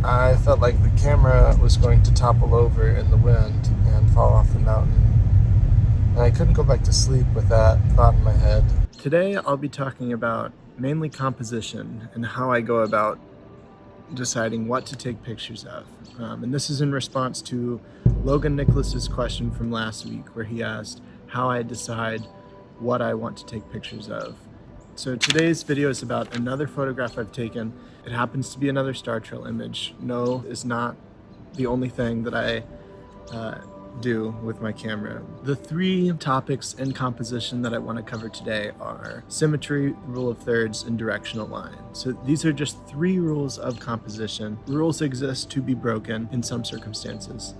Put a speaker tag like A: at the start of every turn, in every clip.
A: I felt like the camera was going to topple over in the wind and fall off the mountain. And I couldn't go back to sleep with that thought in my head. Today I'll be talking about mainly composition and how I go about deciding what to take pictures of. And this is in response to Logan Nicholas's question from last week, where he asked how I decide what I want to take pictures of. So today's video is about another photograph I've taken. It happens to be another star trail image. No, is not the only thing that I do with my camera. The three topics in composition that I want to cover today are symmetry, rule of thirds, and directional line. So these are just three rules of composition. Rules exist to be broken in some circumstances.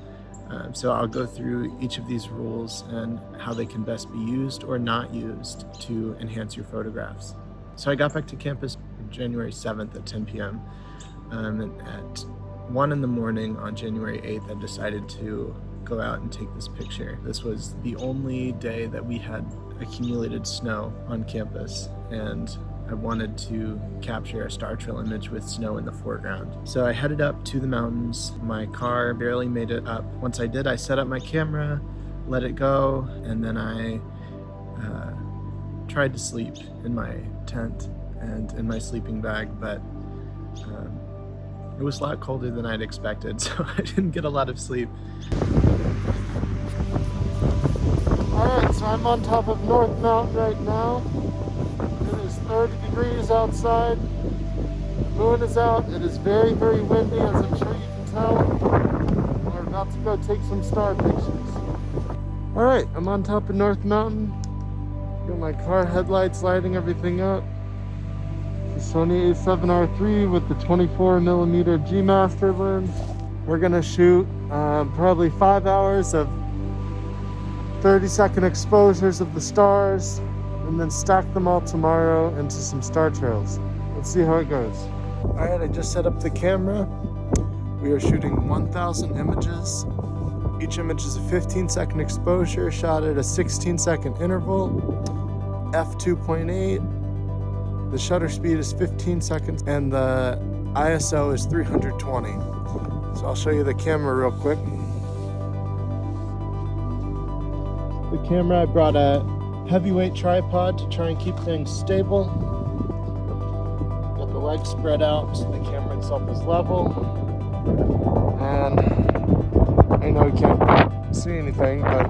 A: So I'll go through each of these rules and how they can best be used or not used to enhance your photographs. So I got back to campus January 7th at 10 p.m. And at 1 in the morning on January 8th, I decided to go out and take this picture. This was the only day that we had accumulated snow on campus, and I wanted to capture a star trail image with snow in the foreground. So I headed up to the mountains. My car barely made it up. Once I did, I set up my camera, let it go, and then I tried to sleep in my tent and in my sleeping bag, but it was a lot colder than I'd expected, so I didn't get a lot of sleep. Alright, so I'm on top of North Mountain right now. It is 30 degrees outside. The moon is out. It is very, very windy, as I'm sure you can tell. We're about to go take some star pictures. Alright, I'm on top of North Mountain. Got my car headlights lighting everything up. The Sony a7R III with the 24mm G Master lens. We're gonna shoot probably 5 hours of 30-second exposures of the stars, and then stack them all tomorrow into some star trails. Let's see how it goes. Alright, I just set up the camera. We are shooting 1,000 images. Each image is a 15-second exposure shot at a 16-second interval, f2.8. The shutter speed is 15 seconds, and the ISO is 320. So I'll show you the camera real quick. The camera, I brought a heavyweight tripod to try and keep things stable. Got the legs spread out so the camera itself is level. And I know you can't see anything, but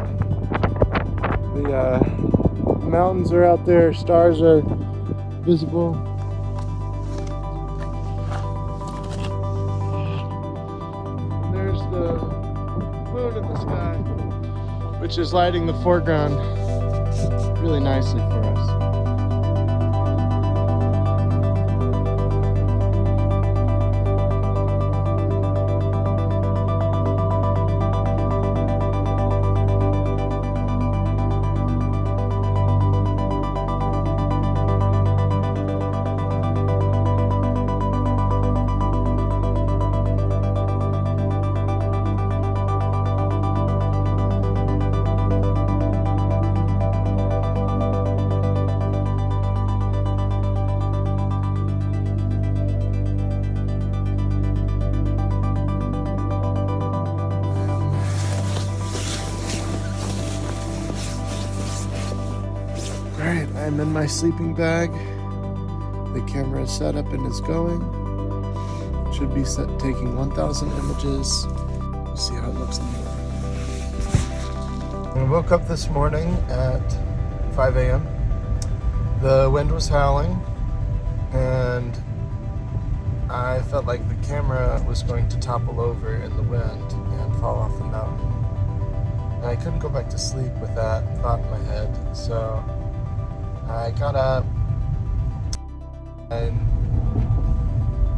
A: the mountains are out there, stars are visible. And there's the moon in the sky, which is lighting the foreground really nicely for us. Alright, I'm in my sleeping bag. The camera is set up and is going. Should be taking 1,000 images. We'll see how it looks in the morning. I woke up this morning at 5 a.m. The wind was howling, and I felt like the camera was going to topple over in the wind and fall off the mountain. And I couldn't go back to sleep with that thought in my head, so I got up and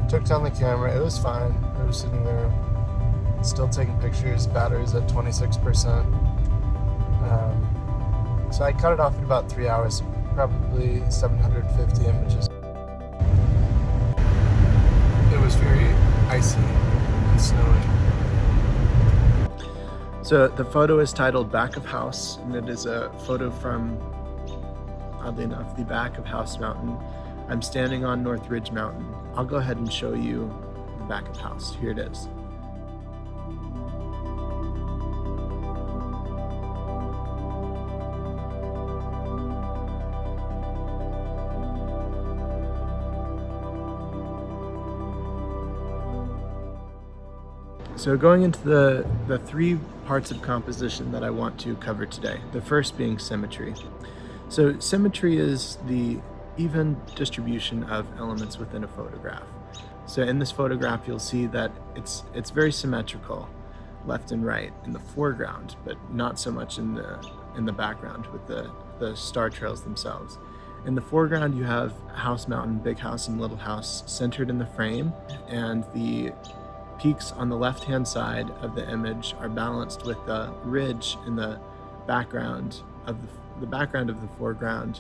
A: took down the camera. It was fine. It was sitting there, still taking pictures. Battery's at 26%. So I cut it off in about 3 hours, probably 750 images. It was very icy and snowy. So the photo is titled Back of House, and it is a photo from, oddly enough, the back of House Mountain. I'm standing on North Ridge Mountain. I'll go ahead and show you back of house. Here it is. So going into the three parts of composition that I want to cover today, the first being symmetry. So symmetry is the even distribution of elements within a photograph. So in this photograph, you'll see that it's very symmetrical, left and right in the foreground, but not so much in the background with the star trails themselves. In the foreground, you have house mountain, big house, and little house centered in the frame, and the peaks on the left-hand side of the image are balanced with the ridge in the background of the foreground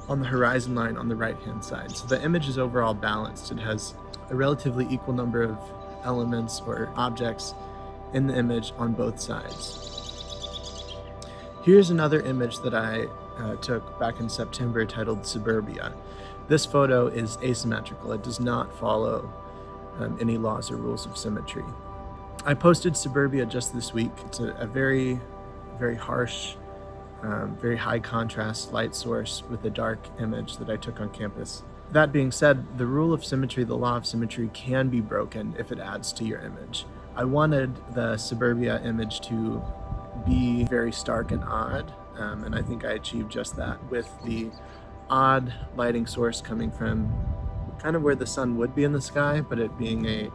A: on the horizon line on the right-hand side. So the image is overall balanced. It has a relatively equal number of elements or objects in the image on both sides. Here's another image that I took back in September titled Suburbia. This photo is asymmetrical. It does not follow any laws or rules of symmetry. I posted Suburbia just this week. It's a very, very harsh, very high contrast light source with a dark image that I took on campus. That being said, the rule of symmetry, the law of symmetry, can be broken if it adds to your image. I wanted the Suburbia image to be very stark and odd, and I think I achieved just that with the odd lighting source coming from kind of where the sun would be in the sky, but it being a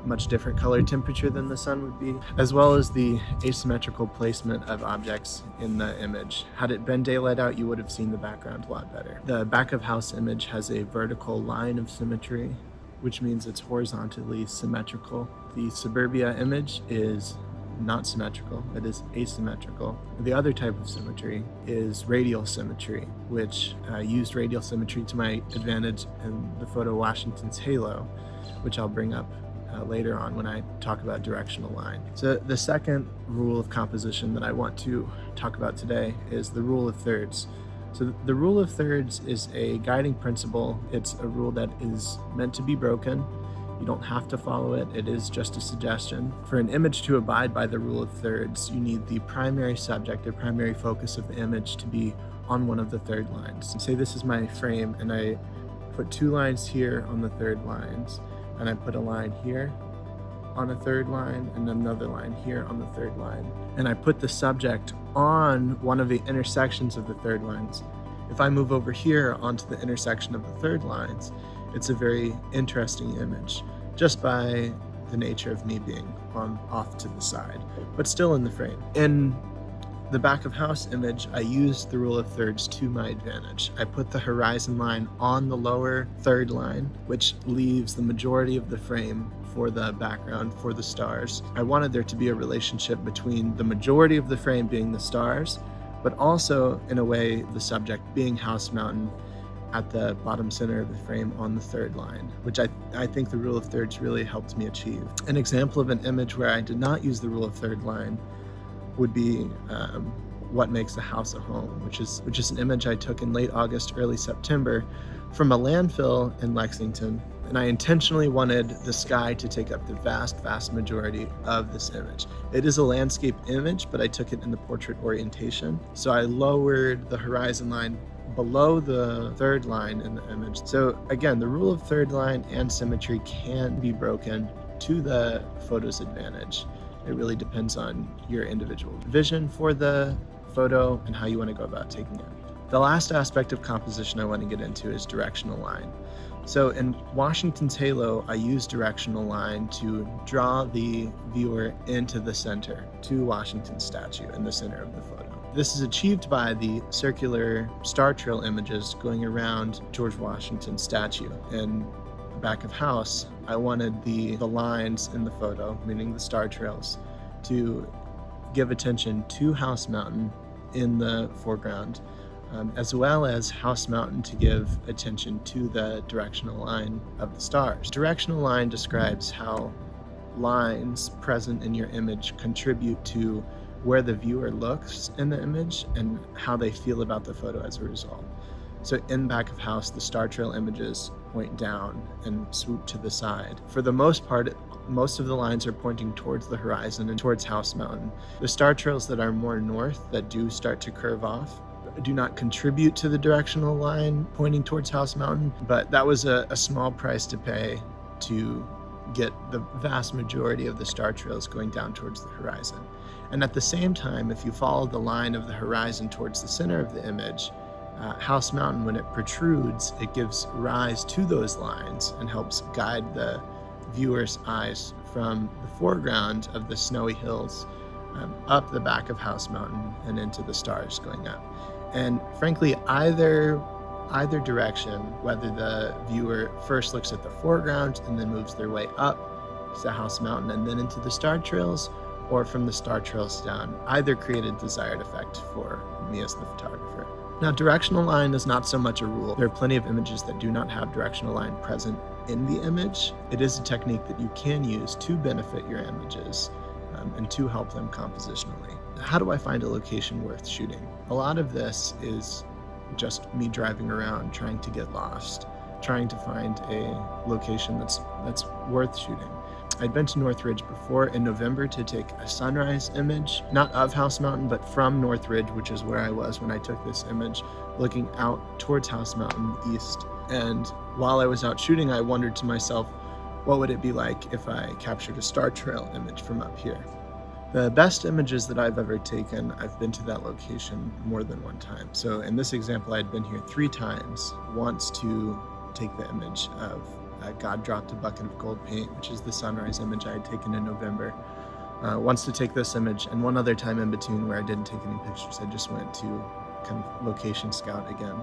A: much different color temperature than the sun would be, as well as the asymmetrical placement of objects in the image. Had it been daylight out, you would have seen the background a lot better. The back of house image has a vertical line of symmetry, which means it's horizontally symmetrical. The Suburbia image is not symmetrical, it is asymmetrical. The other type of symmetry is radial symmetry, which used radial symmetry to my advantage in the photo Washington's Halo, which I'll bring up later on when I talk about directional line. So the second rule of composition that I want to talk about today is the rule of thirds. So the rule of thirds is a guiding principle. It's a rule that is meant to be broken. You don't have to follow it. It is just a suggestion. For an image to abide by the rule of thirds, you need the primary subject, the primary focus of the image to be on one of the third lines. Say this is my frame, and I put two lines here on the third lines, and I put a line here on a third line and another line here on the third line. And I put the subject on one of the intersections of the third lines. If I move over here onto the intersection of the third lines, it's a very interesting image, just by the nature of me being off to the side, but still in the frame. In the back of house image, I used the rule of thirds to my advantage. I put the horizon line on the lower third line, which leaves the majority of the frame for the background, for the stars. I wanted there to be a relationship between the majority of the frame being the stars, but also, in a way, the subject being House Mountain at the bottom center of the frame on the third line, which I think the rule of thirds really helped me achieve. An example of an image where I did not use the rule of third line would be What Makes a House a Home, which is an image I took in late August, early September from a landfill in Lexington. And I intentionally wanted the sky to take up the vast majority of this image. It is a landscape image, but I took it in the portrait orientation. So I lowered the horizon line below the third line in the image. So again, the rule of third line and symmetry can be broken to the photo's advantage. It really depends on your individual vision for the photo and how you want to go about taking it. The last aspect of composition I want to get into is directional line. So in Washington's Halo, I used directional line to draw the viewer into the center, to Washington's statue in the center of the photo. This is achieved by the circular star trail images going around George Washington's statue. In the back of house, I wanted the lines in the photo, meaning the star trails, to give attention to House Mountain in the foreground, as well as House Mountain to give attention to the directional line of the stars. Directional line describes how lines present in your image contribute to where the viewer looks in the image and how they feel about the photo as a result. So in back of house, the star trail images point down and swoop to the side. For the most part, most of the lines are pointing towards the horizon and towards House Mountain. The star trails that are more north, that do start to curve off, do not contribute to the directional line pointing towards House Mountain, but that was a small price to pay to get the vast majority of the star trails going down towards the horizon. And at the same time, if you follow the line of the horizon towards the center of the image, House Mountain, when it protrudes, it gives rise to those lines and helps guide the viewer's eyes from the foreground of the snowy hills up the back of House Mountain and into the stars going up. And frankly, either direction, whether the viewer first looks at the foreground and then moves their way up to House Mountain and then into the star trails, or from the star trails down, either created desired effect for me as the photographer. Now, directional line is not so much a rule. There are plenty of images that do not have directional line present in the image. It is a technique that you can use to benefit your images and to help them compositionally. How do I find a location worth shooting? A lot of this is just me driving around, trying to get lost, trying to find a location that's worth shooting. I'd been to Northridge before in November to take a sunrise image, not of House Mountain, but from Northridge, which is where I was when I took this image, looking out towards House Mountain east. And while I was out shooting, I wondered to myself, what would it be like if I captured a star trail image from up here? The best images that I've ever taken, I've been to that location more than one time. So in this example, I'd been here 3 times, once to take the image of God Dropped a Bucket of Gold Paint, which is the sunrise image I had taken in November. Once to take this image, and one other time in between where I didn't take any pictures. I just went to kind of location scout again.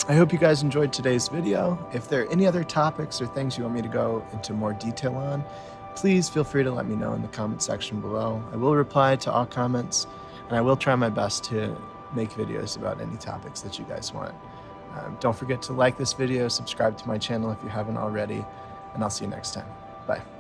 A: I hope you guys enjoyed today's video. If there are any other topics or things you want me to go into more detail on, please feel free to let me know in the comment section below. I will reply to all comments, and I will try my best to make videos about any topics that you guys want. Don't forget to like this video, subscribe to my channel if you haven't already, and I'll see you next time. Bye.